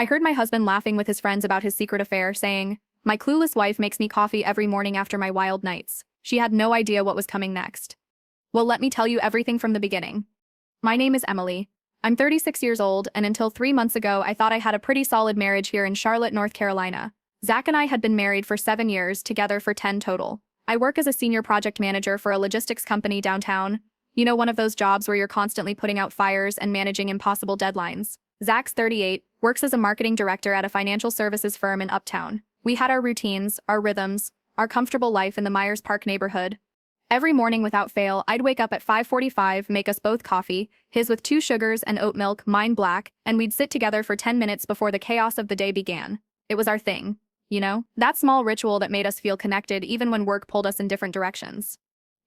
I heard my husband laughing with his friends about his secret affair, saying, "My clueless wife makes me coffee every morning after my wild nights." She had no idea what was coming next. Well, let me tell you everything from the beginning. My name is Emily. I'm 36 years old, and until 3 months ago, I thought I had a pretty solid marriage here in Charlotte, North Carolina. Zach and I had been married for 7 years, together for 10 total. I work as a senior project manager for a logistics company downtown. You know, one of those jobs where you're constantly putting out fires and managing impossible deadlines. Zach's 38, works as a marketing director at a financial services firm in Uptown. We had our routines, our rhythms, our comfortable life in the Myers Park neighborhood. Every morning without fail, I'd wake up at 5:45, make us both coffee, his with 2 sugars and oat milk, mine black, and we'd sit together for 10 minutes before the chaos of the day began. It was our thing. You know, that small ritual that made us feel connected even when work pulled us in different directions.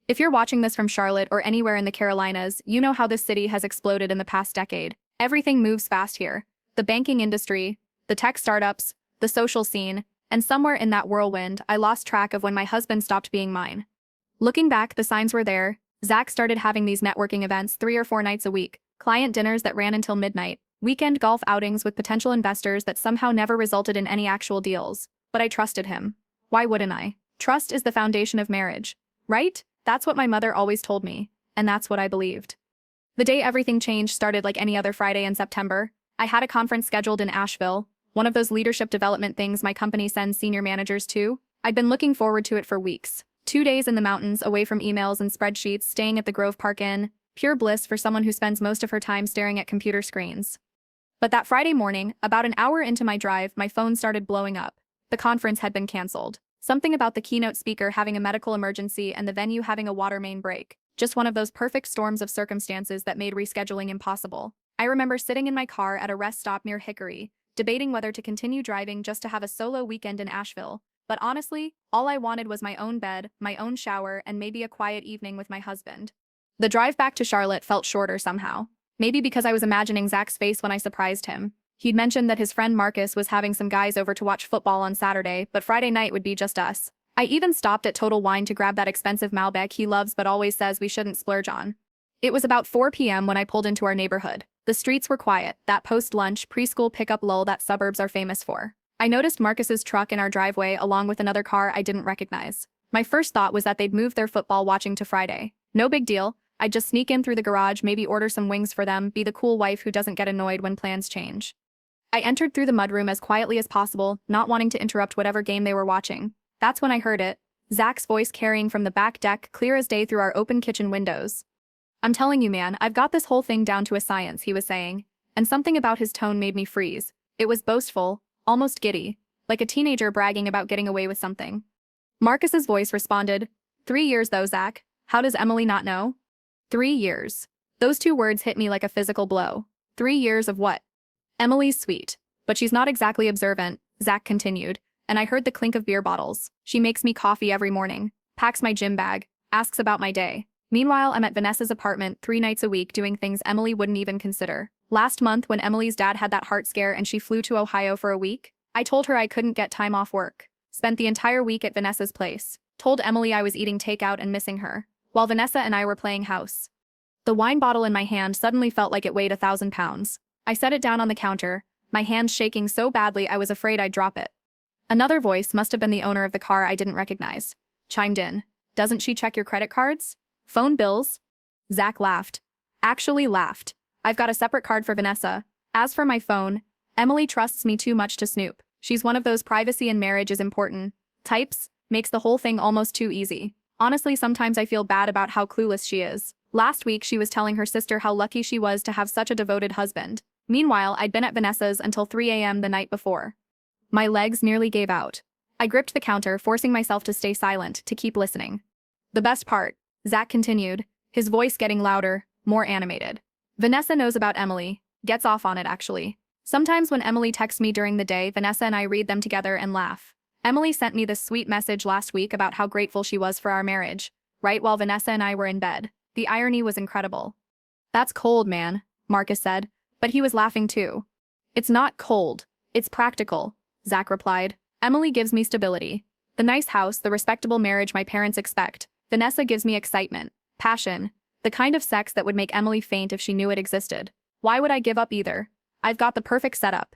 If you're watching this from Charlotte or anywhere in the Carolinas, you know how this city has exploded in the past decade. Everything moves fast here. The banking industry, the tech startups, the social scene, and somewhere in that whirlwind, I lost track of when my husband stopped being mine. Looking back, the signs were there. Zach started having these networking events 3 or 4 nights a week, client dinners that ran until midnight, weekend golf outings with potential investors that somehow never resulted in any actual deals. But I trusted him. Why wouldn't I? Trust is the foundation of marriage, right? That's what my mother always told me, and that's what I believed. The day everything changed started like any other Friday in September. I had a conference scheduled in Asheville, one of those leadership development things my company sends senior managers to. I'd been looking forward to it for weeks. 2 days in the mountains, away from emails and spreadsheets, staying at the Grove Park Inn, pure bliss for someone who spends most of her time staring at computer screens. But that Friday morning, about an hour into my drive, my phone started blowing up. The conference had been canceled. Something about the keynote speaker having a medical emergency and the venue having a water main break. Just one of those perfect storms of circumstances that made rescheduling impossible. I remember sitting in my car at a rest stop near Hickory, debating whether to continue driving just to have a solo weekend in Asheville. But honestly, all I wanted was my own bed, my own shower, and maybe a quiet evening with my husband. The drive back to Charlotte felt shorter somehow. Maybe because I was imagining Zach's face when I surprised him. He'd mentioned that his friend Marcus was having some guys over to watch football on Saturday, but Friday night would be just us. I even stopped at Total Wine to grab that expensive Malbec he loves but always says we shouldn't splurge on. It was about 4 p.m. when I pulled into our neighborhood. The streets were quiet, that post-lunch, preschool pickup lull that suburbs are famous for. I noticed Marcus's truck in our driveway along with another car I didn't recognize. My first thought was that they'd moved their football watching to Friday. No big deal. I'd just sneak in through the garage, maybe order some wings for them, be the cool wife who doesn't get annoyed when plans change. I entered through the mudroom as quietly as possible, not wanting to interrupt whatever game they were watching. That's when I heard it. Zach's voice carrying from the back deck clear as day through our open kitchen windows. "I'm telling you, man, I've got this whole thing down to a science," he was saying. And something about his tone made me freeze. It was boastful, almost giddy, like a teenager bragging about getting away with something. Marcus's voice responded, "3 years though, Zach. How does Emily not know?" 3 years. Those 2 words hit me like a physical blow. 3 years of what? Emily's sweet, but she's not exactly observant, Zach continued, and I heard the clink of beer bottles. She makes me coffee every morning, packs my gym bag, asks about my day. Meanwhile, I'm at Vanessa's apartment 3 nights a week doing things Emily wouldn't even consider. Last month, when Emily's dad had that heart scare and she flew to Ohio for a week, I told her I couldn't get time off work. Spent the entire week at Vanessa's place. Told Emily I was eating takeout and missing her, while Vanessa and I were playing house. The wine bottle in my hand suddenly felt like it weighed 1,000 pounds. I set it down on the counter, my hands shaking so badly I was afraid I'd drop it. Another voice, must have been the owner of the car I didn't recognize, chimed in. "Doesn't she check your credit cards? Phone bills?" Zach laughed. Actually laughed. "I've got a separate card for Vanessa. As for my phone, Emily trusts me too much to snoop. She's one of those privacy in marriage is important types, makes the whole thing almost too easy. Honestly, sometimes I feel bad about how clueless she is. Last week she was telling her sister how lucky she was to have such a devoted husband. Meanwhile, I'd been at Vanessa's until 3 a.m. the night before. My legs nearly gave out. I gripped the counter, forcing myself to stay silent, to keep listening. "The best part," Zach continued, his voice getting louder, more animated. "Vanessa knows about Emily, gets off on it actually. Sometimes when Emily texts me during the day, Vanessa and I read them together and laugh. Emily sent me this sweet message last week about how grateful she was for our marriage, right while Vanessa and I were in bed. The irony was incredible." "That's cold, man," Marcus said, but he was laughing too. "It's not cold, it's practical," Zach replied. "Emily gives me stability. The nice house, the respectable marriage my parents expect. Vanessa gives me excitement, passion, the kind of sex that would make Emily faint if she knew it existed. Why would I give up either? I've got the perfect setup."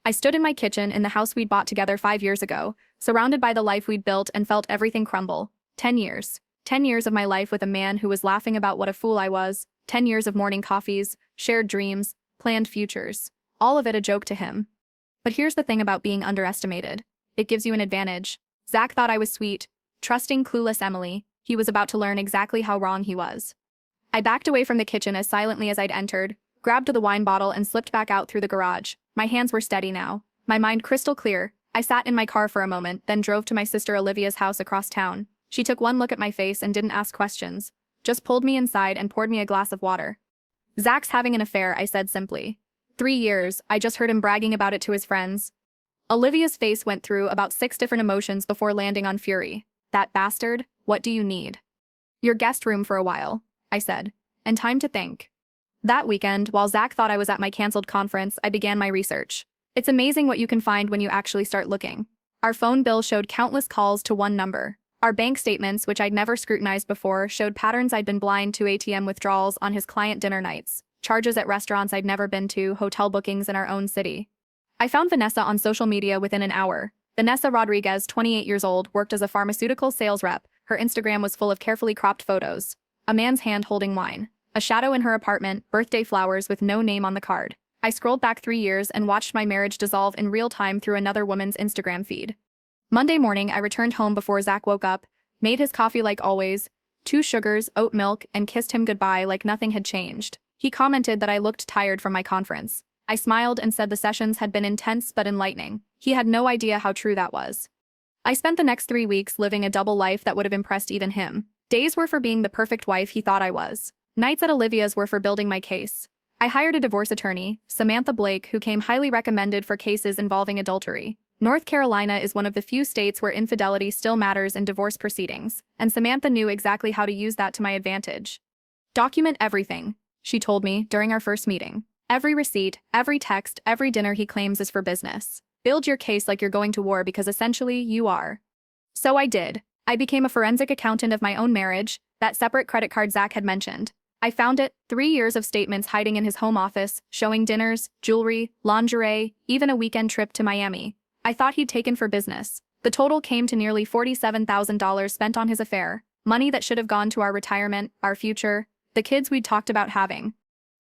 I stood in my kitchen in the house we'd bought together 5 years ago, surrounded by the life we'd built and felt everything crumble. 10 years. 10 years of my life with a man who was laughing about what a fool I was. 10 years of morning coffees, shared dreams, planned futures. All of it a joke to him. But here's the thing about being underestimated. It gives you an advantage. Zach thought I was sweet, trusting clueless Emily. He was about to learn exactly how wrong he was. I backed away from the kitchen as silently as I'd entered, grabbed the wine bottle and slipped back out through the garage. My hands were steady now, my mind crystal clear. I sat in my car for a moment, then drove to my sister Olivia's house across town. She took one look at my face and didn't ask questions, just pulled me inside and poured me a glass of water. Zach's having an affair, I said simply. 3 years, I just heard him bragging about it to his friends. Olivia's face went through about 6 different emotions before landing on fury. That bastard, what do you need? Your guest room for a while, I said, and time to think. That weekend, while Zach thought I was at my canceled conference, I began my research. It's amazing what you can find when you actually start looking. Our phone bill showed countless calls to one number. Our bank statements, which I'd never scrutinized before, showed patterns I'd been blind to: ATM withdrawals on his client dinner nights, charges at restaurants I'd never been to, hotel bookings in our own city. I found Vanessa on social media within an hour. Vanessa Rodriguez, 28 years old, worked as a pharmaceutical sales rep. Her Instagram was full of carefully cropped photos. A man's hand holding wine. A shadow in her apartment, birthday flowers with no name on the card. I scrolled back 3 years and watched my marriage dissolve in real time through another woman's Instagram feed. Monday morning, I returned home before Zach woke up, made his coffee like always, 2 sugars, oat milk, and kissed him goodbye like nothing had changed. He commented that I looked tired from my conference. I smiled and said the sessions had been intense but enlightening. He had no idea how true that was. I spent the next 3 weeks living a double life that would have impressed even him. Days were for being the perfect wife he thought I was. Nights at Olivia's were for building my case. I hired a divorce attorney, Samantha Blake, who came highly recommended for cases involving adultery. North Carolina is one of the few states where infidelity still matters in divorce proceedings, and Samantha knew exactly how to use that to my advantage. Document everything, she told me during our first meeting. Every receipt, every text, every dinner he claims is for business. Build your case like you're going to war because essentially you are. So I did. I became a forensic accountant of my own marriage, that separate credit card Zach had mentioned. I found it, 3 years of statements hiding in his home office, showing dinners, jewelry, lingerie, even a weekend trip to Miami. I thought he'd taken for business. The total came to nearly $47,000 spent on his affair, money that should have gone to our retirement, our future, the kids we'd talked about having.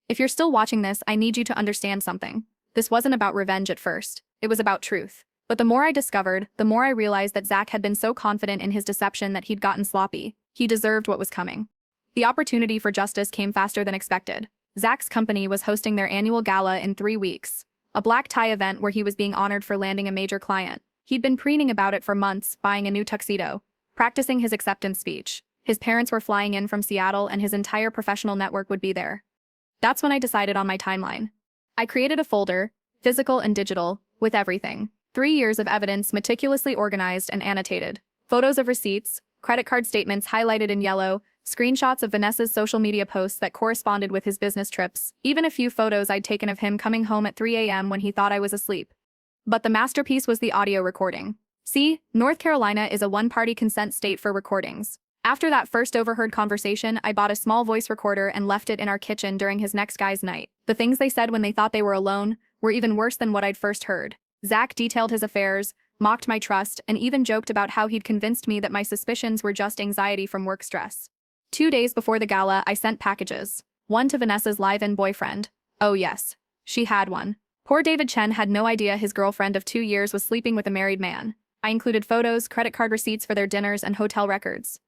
If you're still watching this, I need you to understand something. This wasn't about revenge at first. It was about truth. But the more I discovered, the more I realized that Zach had been so confident in his deception that he'd gotten sloppy. He deserved what was coming. The opportunity for justice came faster than expected. Zach's company was hosting their annual gala in 3 weeks, a black tie event where he was being honored for landing a major client. He'd been preening about it for months, buying a new tuxedo, practicing his acceptance speech. His parents were flying in from Seattle and his entire professional network would be there. That's when I decided on my timeline. I created a folder, physical and digital, with everything. 3 years of evidence meticulously organized and annotated. Photos of receipts, credit card statements highlighted in yellow, screenshots of Vanessa's social media posts that corresponded with his business trips, even a few photos I'd taken of him coming home at 3 a.m. when he thought I was asleep. But the masterpiece was the audio recording. See, North Carolina is a one-party consent state for recordings. After that first overheard conversation, I bought a small voice recorder and left it in our kitchen during his next guy's night. The things they said when they thought they were alone were even worse than what I'd first heard. Zach detailed his affairs, mocked my trust, and even joked about how he'd convinced me that my suspicions were just anxiety from work stress. 2 days before the gala, I sent packages. One to Vanessa's live-in boyfriend. Oh yes, she had one. Poor David Chen had no idea his girlfriend of 2 years was sleeping with a married man. I included photos, credit card receipts for their dinners, and hotel records.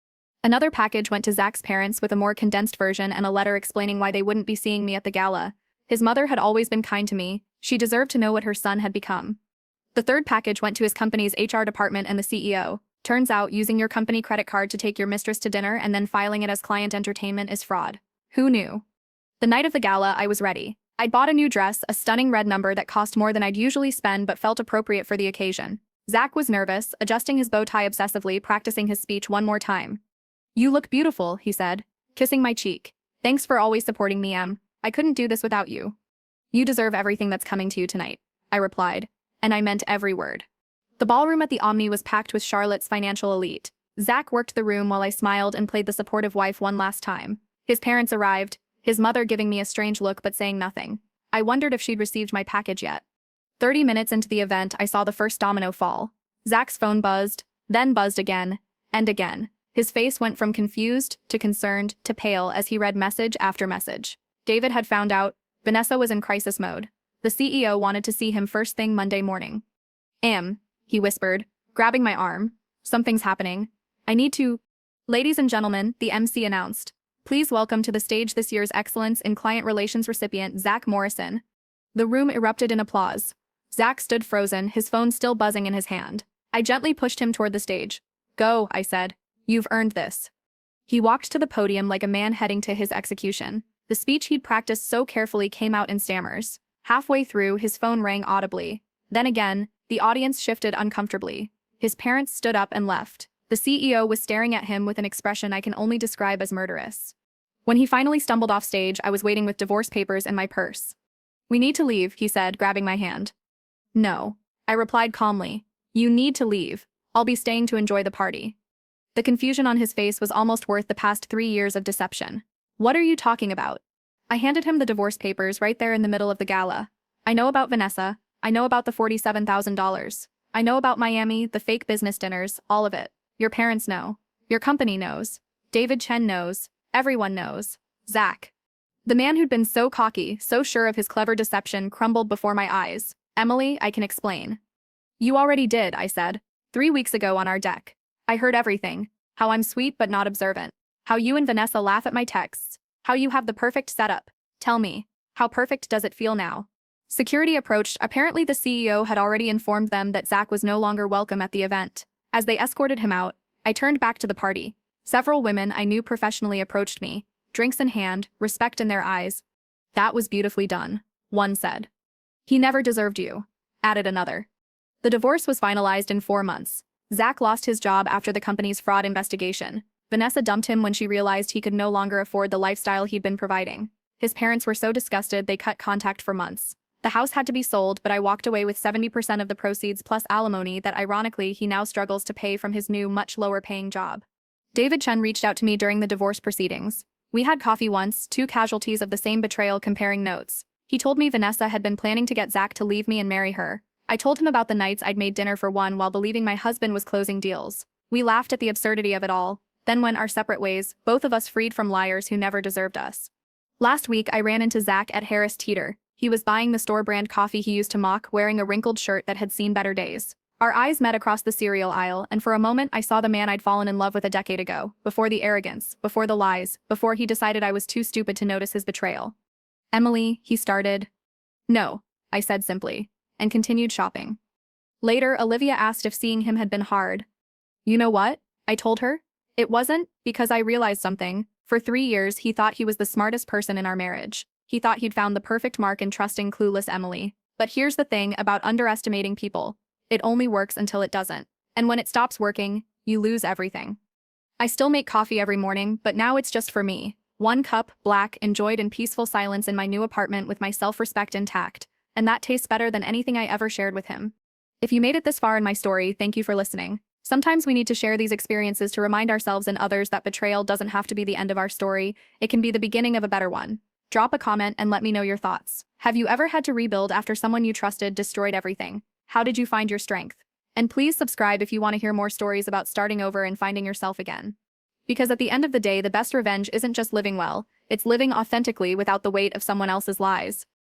Another package went to Zach's parents with a more condensed version and a letter explaining why they wouldn't be seeing me at the gala. His mother had always been kind to me. She deserved to know what her son had become. The third package went to his company's HR department and the CEO. Turns out, using your company credit card to take your mistress to dinner and then filing it as client entertainment is fraud. Who knew? The night of the gala, I was ready. I'd bought a new dress, a stunning red number that cost more than I'd usually spend but felt appropriate for the occasion. Zach was nervous, adjusting his bow tie obsessively, practicing his speech one more time. "You look beautiful," he said, kissing my cheek. "Thanks for always supporting me, Em. I couldn't do this without you." "You deserve everything that's coming to you tonight," I replied, and I meant every word. The ballroom at the Omni was packed with Charlotte's financial elite. Zach worked the room while I smiled and played the supportive wife one last time. His parents arrived, his mother giving me a strange look but saying nothing. I wondered if she'd received my package yet. 30 minutes into the event, I saw the first domino fall. Zach's phone buzzed, then buzzed again, and again. His face went from confused to concerned to pale as he read message after message. David had found out. Vanessa was in crisis mode. The CEO wanted to see him first thing Monday morning. He whispered, grabbing my arm. Something's happening. I need to. Ladies and gentlemen, the MC announced. Please welcome to the stage this year's Excellence in Client Relations recipient, Zach Morrison. The room erupted in applause. Zach stood frozen, his phone still buzzing in his hand. I gently pushed him toward the stage. Go, I said. You've earned this. He walked to the podium like a man heading to his execution. The speech he'd practiced so carefully came out in stammers. Halfway through, his phone rang audibly. Then again, the audience shifted uncomfortably. His parents stood up and left. The CEO was staring at him with an expression I can only describe as murderous. When he finally stumbled off stage, I was waiting with divorce papers in my purse. We need to leave, he said, grabbing my hand. No. I replied calmly. You need to leave. I'll be staying to enjoy the party. The confusion on his face was almost worth the past 3 years of deception. What are you talking about? I handed him the divorce papers right there in the middle of the gala. I know about Vanessa. I know about the $47,000. I know about Miami, the fake business dinners, all of it. Your parents know. Your company knows. David Chen knows. Everyone knows. Zach. The man who'd been so cocky, so sure of his clever deception, crumbled before my eyes. Emily, I can explain. You already did, I said. 3 weeks ago on our deck. I heard everything. How I'm sweet but not observant. How you and Vanessa laugh at my texts. How you have the perfect setup. Tell me, how perfect does it feel now? Security approached. Apparently the CEO had already informed them that Zach was no longer welcome at the event. As they escorted him out, I turned back to the party. Several women I knew professionally approached me, drinks in hand, respect in their eyes. That was beautifully done, one said. He never deserved you, added another. The divorce was finalized in 4 months. Zach lost his job after the company's fraud investigation. Vanessa dumped him when she realized he could no longer afford the lifestyle he'd been providing. His parents were so disgusted they cut contact for months. The house had to be sold, but I walked away with 70% of the proceeds plus alimony that ironically he now struggles to pay from his new, much lower-paying job. David Chen reached out to me during the divorce proceedings. We had coffee once, 2 casualties of the same betrayal comparing notes. He told me Vanessa had been planning to get Zach to leave me and marry her. I told him about the nights I'd made dinner for one while believing my husband was closing deals. We laughed at the absurdity of it all, then went our separate ways, both of us freed from liars who never deserved us. Last week, I ran into Zach at Harris Teeter. He was buying the store-brand coffee he used to mock, wearing a wrinkled shirt that had seen better days. Our eyes met across the cereal aisle, and for a moment I saw the man I'd fallen in love with a decade ago, before the arrogance, before the lies, before he decided I was too stupid to notice his betrayal. Emily, he started. No, I said simply, and continued shopping. Later, Olivia asked if seeing him had been hard. You know what? I told her. It wasn't, because I realized something. For 3 years, he thought he was the smartest person in our marriage. He thought he'd found the perfect mark in trusting clueless Emily. But here's the thing about underestimating people. It only works until it doesn't. And when it stops working, you lose everything. I still make coffee every morning, but now it's just for me. 1 cup, black, enjoyed in peaceful silence in my new apartment with my self-respect intact. And that tastes better than anything I ever shared with him. If you made it this far in my story, thank you for listening. Sometimes we need to share these experiences to remind ourselves and others that betrayal doesn't have to be the end of our story. It can be the beginning of a better one. Drop a comment and let me know your thoughts. Have you ever had to rebuild after someone you trusted destroyed everything? How did you find your strength? And please subscribe if you want to hear more stories about starting over and finding yourself again. Because at the end of the day, the best revenge isn't just living well, it's living authentically without the weight of someone else's lies.